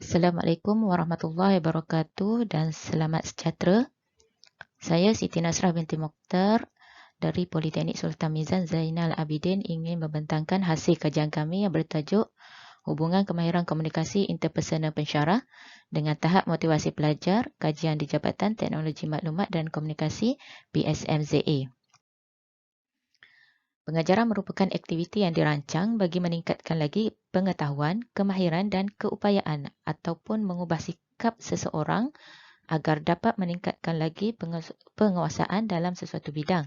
Assalamualaikum warahmatullahi wabarakatuh dan selamat sejahtera. Saya Siti Nasrah binti Mokhtar dari Politeknik Sultan Mizan Zainal Abidin ingin membentangkan hasil kajian kami yang bertajuk Hubungan Kemahiran Komunikasi Interpersonal Pensyarah dengan Tahap Motivasi Pelajar, Kajian di Jabatan Teknologi Maklumat dan Komunikasi PSMZA. Pengajaran merupakan aktiviti yang dirancang bagi meningkatkan lagi pengetahuan, kemahiran dan keupayaan ataupun mengubah sikap seseorang agar dapat meningkatkan lagi penguasaan dalam sesuatu bidang.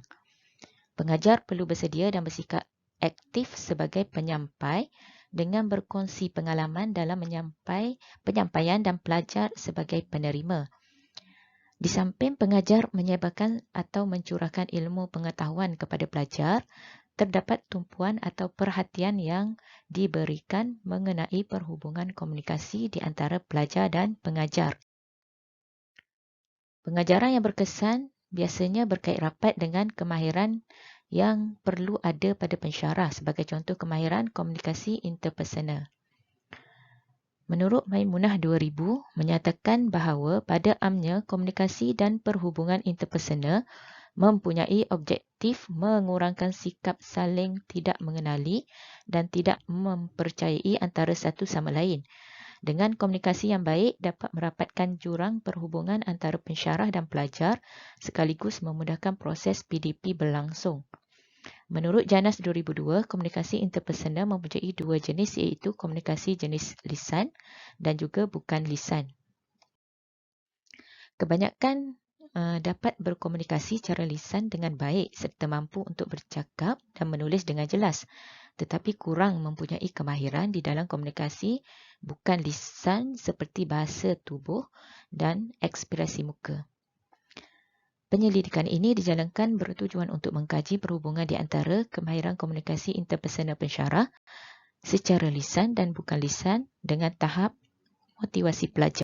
Pengajar perlu bersedia dan bersikap aktif sebagai penyampai dengan berkongsi pengalaman dalam penyampaian dan pelajar sebagai penerima. Di samping pengajar menyebarkan atau mencurahkan ilmu pengetahuan kepada pelajar, terdapat tumpuan atau perhatian yang diberikan mengenai perhubungan komunikasi di antara pelajar dan pengajar. Pengajaran yang berkesan biasanya berkait rapat dengan kemahiran yang perlu ada pada pensyarah, sebagai contoh kemahiran komunikasi interpersonal. Menurut Maimunah 2000 menyatakan bahawa pada amnya komunikasi dan perhubungan interpersonal mempunyai objektif mengurangkan sikap saling tidak mengenali dan tidak mempercayai antara satu sama lain. Dengan komunikasi yang baik dapat merapatkan jurang perhubungan antara pensyarah dan pelajar sekaligus memudahkan proses PDP berlangsung. Menurut Janas 2002, komunikasi interpersonal mempunyai dua jenis iaitu komunikasi jenis lisan dan juga bukan lisan. Kebanyakan dapat berkomunikasi secara lisan dengan baik serta mampu untuk bercakap dan menulis dengan jelas, tetapi kurang mempunyai kemahiran di dalam komunikasi bukan lisan seperti bahasa tubuh dan ekspresi muka. Penyelidikan ini dijalankan bertujuan untuk mengkaji perhubungan di antara kemahiran komunikasi interpersonal pensyarah secara lisan dan bukan lisan dengan tahap motivasi pelajar.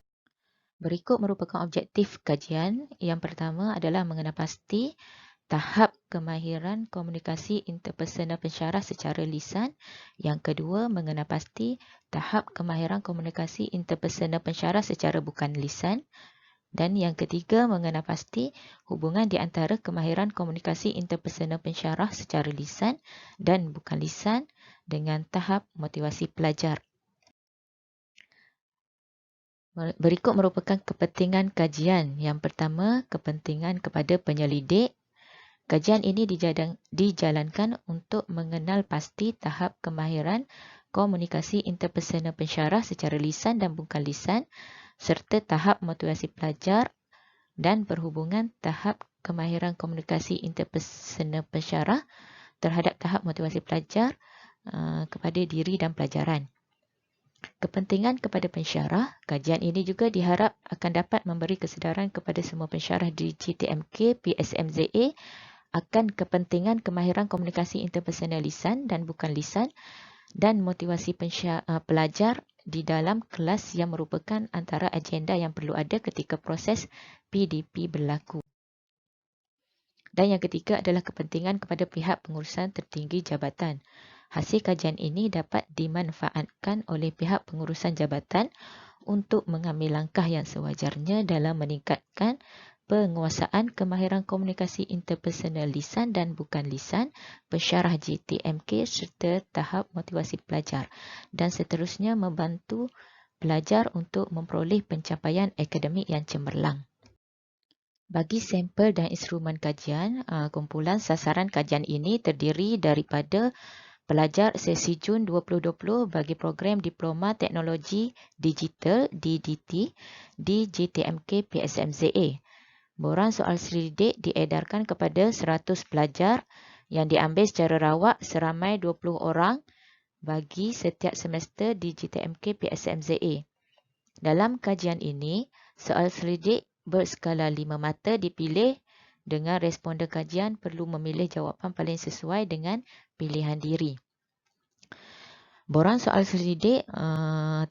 Berikut merupakan objektif kajian. Yang pertama adalah mengenal pasti tahap kemahiran komunikasi interpersonal pensyarah secara lisan. Yang kedua, mengenal pasti tahap kemahiran komunikasi interpersonal pensyarah secara bukan lisan. Dan yang ketiga, mengenal pasti hubungan di antara kemahiran komunikasi interpersonal pensyarah secara lisan dan bukan lisan dengan tahap motivasi pelajar. Berikut merupakan kepentingan kajian. Yang pertama, kepentingan kepada penyelidik. Kajian ini dijalankan untuk mengenal pasti tahap kemahiran komunikasi interpersonal pensyarah secara lisan dan bukan lisan serta tahap motivasi pelajar dan perhubungan tahap kemahiran komunikasi interpersonal pensyarah terhadap tahap motivasi pelajar kepada diri dan pelajaran. Kepentingan kepada pensyarah, kajian ini juga diharap akan dapat memberi kesedaran kepada semua pensyarah di GTMK PSMZA akan kepentingan kemahiran komunikasi interpersonal lisan dan bukan lisan dan motivasi pelajar di dalam kelas yang merupakan antara agenda yang perlu ada ketika proses PDP berlaku. Dan yang ketiga adalah kepentingan kepada pihak pengurusan tertinggi jabatan. Hasil kajian ini dapat dimanfaatkan oleh pihak pengurusan jabatan untuk mengambil langkah yang sewajarnya dalam meningkatkan penguasaan kemahiran komunikasi interpersonal lisan dan bukan lisan pensyarah GTMK serta tahap motivasi pelajar dan seterusnya membantu pelajar untuk memperoleh pencapaian akademik yang cemerlang. Bagi sampel dan instrumen kajian, kumpulan sasaran kajian ini terdiri daripada pelajar sesi Jun 2020 bagi program Diploma Teknologi Digital DDT di GTMK PSMZA. Borang soal selidik diedarkan kepada 100 pelajar yang diambil secara rawak seramai 20 orang bagi setiap semester di GTMK PSMZA. Dalam kajian ini, soal selidik berskala 5 mata dipilih dengan responden kajian perlu memilih jawapan paling sesuai dengan pilihan diri. Borang soal selidik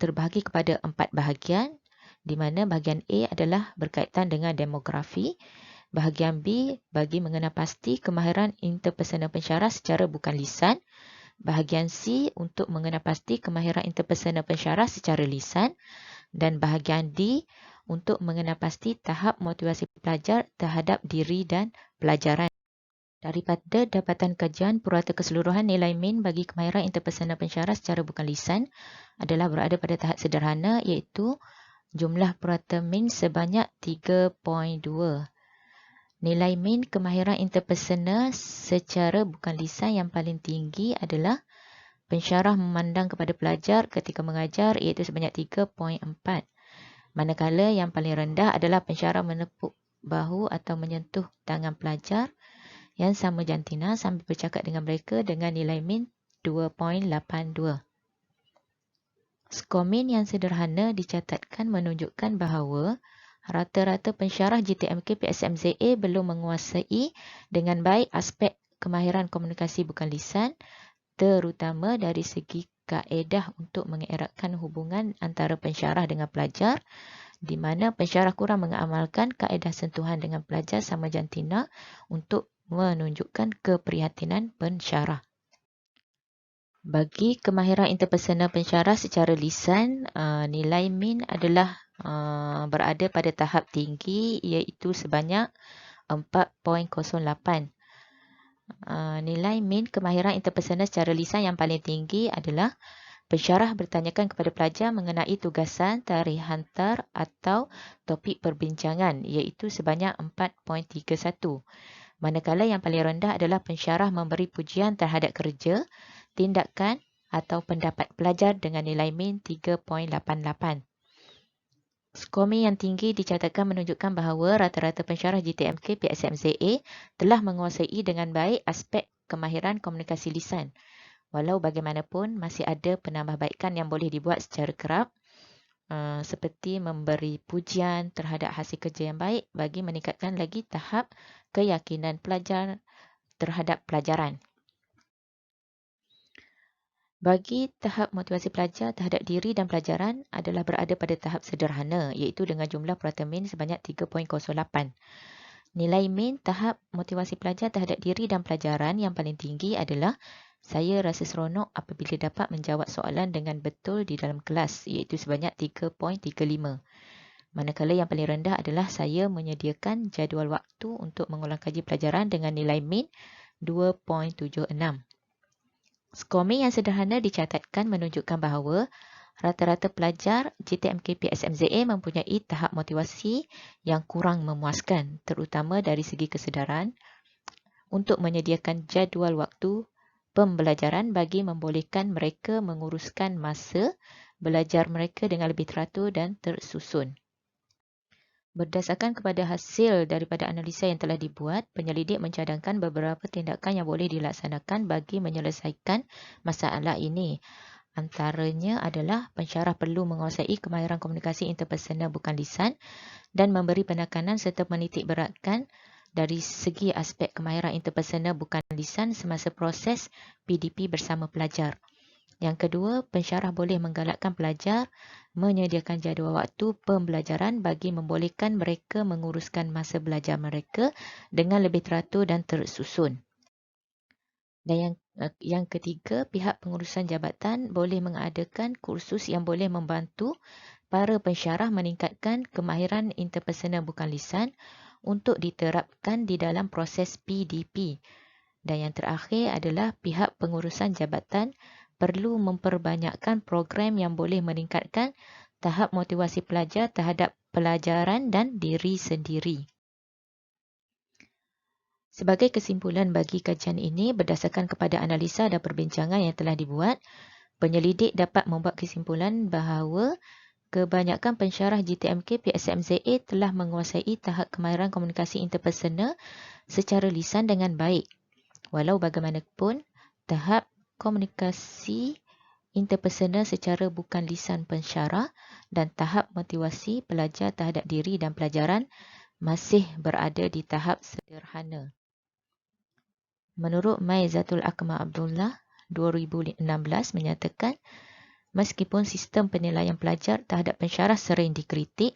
terbahagi kepada 4 bahagian, di mana bahagian A adalah berkaitan dengan demografi, bahagian B bagi mengenal pasti kemahiran interpersonal pensyarah secara bukan lisan, bahagian C untuk mengenal pasti kemahiran interpersonal pensyarah secara lisan, Dan bahagian D untuk mengenal pasti tahap motivasi pelajar terhadap diri dan pelajaran. Daripada dapatan kajian purata keseluruhan, nilai min bagi kemahiran interpersonal pensyarah secara bukan lisan adalah berada pada tahap sederhana, iaitu jumlah purata min sebanyak 3.2. Nilai min kemahiran interpersonal secara bukan lisan yang paling tinggi adalah pensyarah memandang kepada pelajar ketika mengajar, iaitu sebanyak 3.4. Manakala yang paling rendah adalah pensyarah menepuk bahu atau menyentuh tangan pelajar yang sama jantina sambil bercakap dengan mereka dengan nilai min 2.82. Skor min yang sederhana dicatatkan menunjukkan bahawa rata-rata pensyarah GTMK PSMZA belum menguasai dengan baik aspek kemahiran komunikasi bukan lisan, terutama dari segi kaedah untuk mengeratkan hubungan antara pensyarah dengan pelajar, di mana pensyarah kurang mengamalkan kaedah sentuhan dengan pelajar sama jantina untuk menunjukkan keprihatinan pensyarah. Bagi kemahiran interpersonal pensyarah secara lisan, nilai min adalah berada pada tahap tinggi, iaitu sebanyak 4.08. Nilai min kemahiran interpersonal secara lisan yang paling tinggi adalah pensyarah bertanyakan kepada pelajar mengenai tugasan, tarikh hantar atau topik perbincangan, iaitu sebanyak 4.31. Manakala yang paling rendah adalah pensyarah memberi pujian terhadap kerja, tindakan atau pendapat pelajar dengan nilai min 3.88. Skor min yang tinggi dicatatkan menunjukkan bahawa rata-rata pensyarah GTMK PSMZA telah menguasai dengan baik aspek kemahiran komunikasi lisan. Walau bagaimanapun, masih ada penambahbaikan yang boleh dibuat secara kerap, seperti memberi pujian terhadap hasil kerja yang baik bagi meningkatkan lagi tahap keyakinan pelajar terhadap pelajaran. Bagi tahap motivasi pelajar terhadap diri dan pelajaran adalah berada pada tahap sederhana, iaitu dengan jumlah purata min sebanyak 3.08. Nilai min tahap motivasi pelajar terhadap diri dan pelajaran yang paling tinggi adalah saya rasa seronok apabila dapat menjawab soalan dengan betul di dalam kelas, iaitu sebanyak 3.35. Manakala yang paling rendah adalah saya menyediakan jadual waktu untuk mengulang kaji pelajaran dengan nilai min 2.76. Skor min yang sederhana dicatatkan menunjukkan bahawa rata-rata pelajar GTMK PSMZA mempunyai tahap motivasi yang kurang memuaskan, terutama dari segi kesedaran untuk menyediakan jadual waktu pembelajaran bagi membolehkan mereka menguruskan masa belajar mereka dengan lebih teratur dan tersusun. Berdasarkan kepada hasil daripada analisa yang telah dibuat, penyelidik mencadangkan beberapa tindakan yang boleh dilaksanakan bagi menyelesaikan masalah ini. Antaranya adalah pensyarah perlu menguasai kemahiran komunikasi interpersonal bukan lisan dan memberi penekanan serta menitik beratkan dari segi aspek kemahiran interpersonal bukan lisan semasa proses PDP bersama pelajar. Yang kedua, pensyarah boleh menggalakkan pelajar menyediakan jadual waktu pembelajaran bagi membolehkan mereka menguruskan masa belajar mereka dengan lebih teratur dan tersusun. Dan yang ketiga, pihak pengurusan jabatan boleh mengadakan kursus yang boleh membantu para pensyarah meningkatkan kemahiran interpersonal bukan lisan untuk diterapkan di dalam proses PDP. Dan yang terakhir adalah pihak pengurusan jabatan perlu memperbanyakkan program yang boleh meningkatkan tahap motivasi pelajar terhadap pelajaran dan diri sendiri. Sebagai kesimpulan bagi kajian ini, berdasarkan kepada analisa dan perbincangan yang telah dibuat, penyelidik dapat membuat kesimpulan bahawa kebanyakan pensyarah GTMK PSMZA telah menguasai tahap kemahiran komunikasi interpersonal secara lisan dengan baik. Walau bagaimanapun, tahap komunikasi interpersonal secara bukan lisan pensyarah dan tahap motivasi pelajar terhadap diri dan pelajaran masih berada di tahap sederhana. Menurut Maizatul Akmal Abdullah 2016 menyatakan, meskipun sistem penilaian pelajar terhadap pensyarah sering dikritik,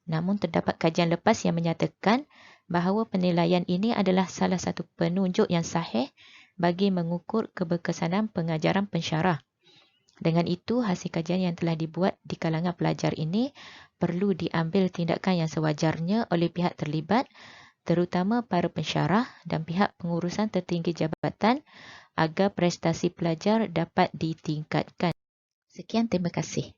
namun terdapat kajian lepas yang menyatakan bahawa penilaian ini adalah salah satu penunjuk yang sahih bagi mengukur keberkesanan pengajaran pensyarah. Dengan itu, hasil kajian yang telah dibuat di kalangan pelajar ini perlu diambil tindakan yang sewajarnya oleh pihak terlibat, terutama para pensyarah dan pihak pengurusan tertinggi jabatan agar prestasi pelajar dapat ditingkatkan. Sekian, terima kasih.